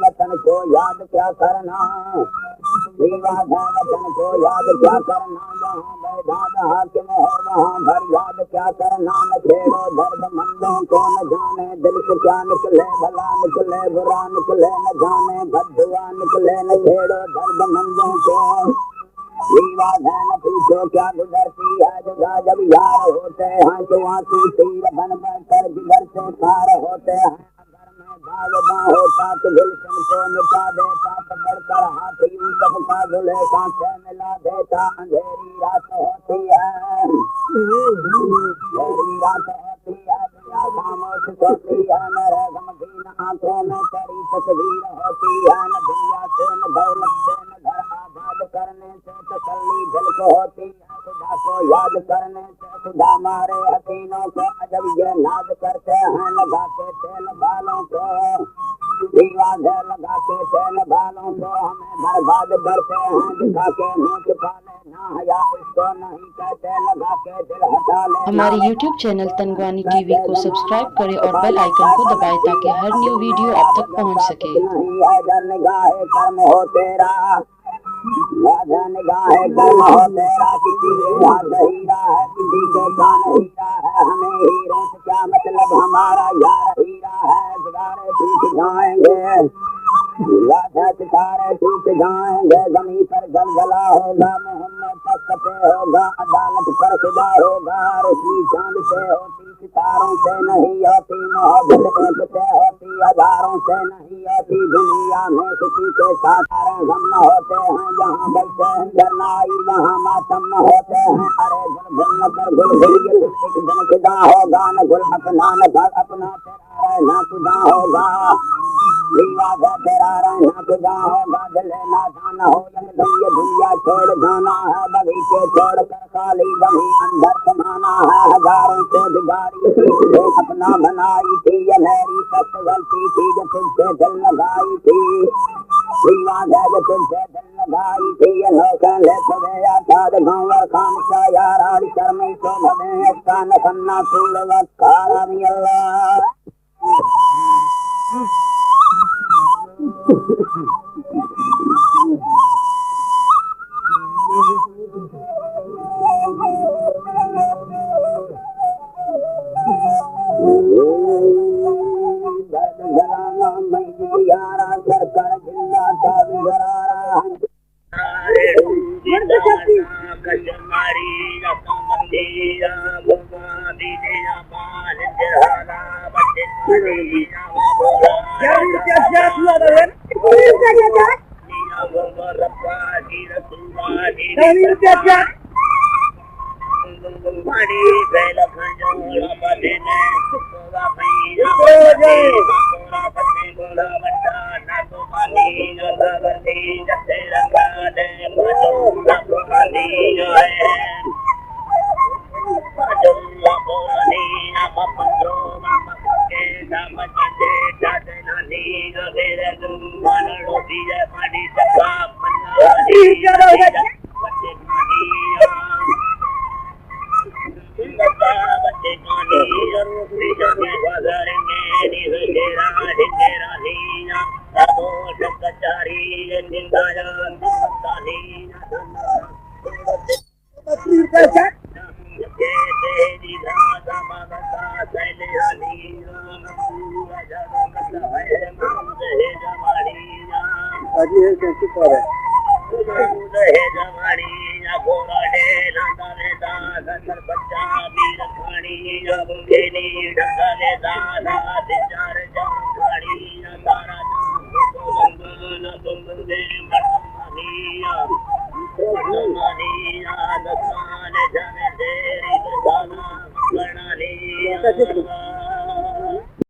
वतन को याद क्या करना, वतन को याद क्या करना, जहाँ बैधाद हाकिम है वहाँ भर याद क्या करना। न छेड़ो दर्द मंदों को, न जाने दिल से क्या निकले, भला निकले बुरा निकले, न जाने बददुआ निकले। न छेड़ो दर्द मंदों को, विवाद है न पूछो क्या गुजरती है जुदा जब यार होते हैं तो आंसू तीर बन कर जिगर से पार होते हैं। भागदा होता तो गुलशन को मिटा देता, पकड़कर हाथ यूसुफ का जुलेखा से मिला देता। अंधेरी रात होती है, अंधेरी रात होती है, दुनिया खामोश सोती है, मेरे गमगीन आंखों में तेरी तस्वीर होती है। न दुनिया से न दौलत से न घर आबाद करने से तसल्ली दिल को होती है, खुदा को याद करने से खुदा मारे हसीनों को अजब ये नाज करते हैं। लगा के तेल बालों को, लगा के तेल बालों को हमें बर्बाद करते हैं। दिखा के मुँह छुपा लेना हया इसको नहीं कहते, लगा के दिल हटा लेना। हमारे YouTube चैनल तनगवानी टीवी को सब्सक्राइब करें और बेल आइकन को दबाएं ताकि हर न्यू वीडियो आप तक पहुंच सके। निगाहे कर्म हो तेरा, निगाहे कर्म हो तेरा, किसी के हाथ हीरा है किसी के कान हीरा है। हमें हीरों से क्या मतलब, हमारा यार हीरा है। सितारे टूट जाएंगे, सितारे टूट जाएंगे, जमीन पर जलजला होगा, मोहम्मद पर सफे होगा, अदालत पर खुदा होगा। रोशनी चांद से होती सितारों से नहीं होती, मोहब्बत एक से होती हजारों से नहीं होती। दुनिया में किसी के साथ गम न होते हैं, जहाँ बलते हैं जरनाई वहाँ मातम न होते हैं। अरे गुल गुल न कर गुल गुल, ये एक दिन खुदा होगा, न गुल अपना न घर अपना, तेरा रहना खुदा होगा, विवाद तेरा रहना खुदा होगा। दिले नादान हो यमदम ये दुनिया छोड़ जाना है, बगीचे छोड़ कर खाली जमीन अंदर समाना है। हजारों से बिगाड़ी जो अपना बनाई थी, ये मेरी सबसे गलती थी जो तुझसे दिल लगाई थी। विवाद है जो तुझसे दिल लगाई थी, ये लोगों ले सवे आजाद गाँवर खान का यार आड़ी शर्मी तो भवे इसका न खन्ना सूर वक्कारा भी अल्लाह। यारा सरकार जिंदा था बिगरारा कशमारी मंदिरा भगवानी मान जहाना बच्चे पानी बेला खंजोला बदे में सुखोगा भैया बोला बदे बोला बच्चा ना तो पानी ना बदे जते रंगा दे बच्चा तो पानी है बच्चा पानी ना पपंदो मामा के दाम दे दादे नानी मेरे दुमान रोटी है पानी सका मन्ना बच्चे पानी बच्चे पानी रोटी जगे बाजार में निहरा निहरा नीना सबो कचारी निंदाया तानी ना बकरी का छट के तेरी राधा माता सैले नीना पूरा जाना करता है मांग है जमाड़ीना अजी है कैसे पर है है जमाड़ीना गोरा डे लांदा ने दादा सर बच्चा भी रखानी अब केनी ढंगा ने दादा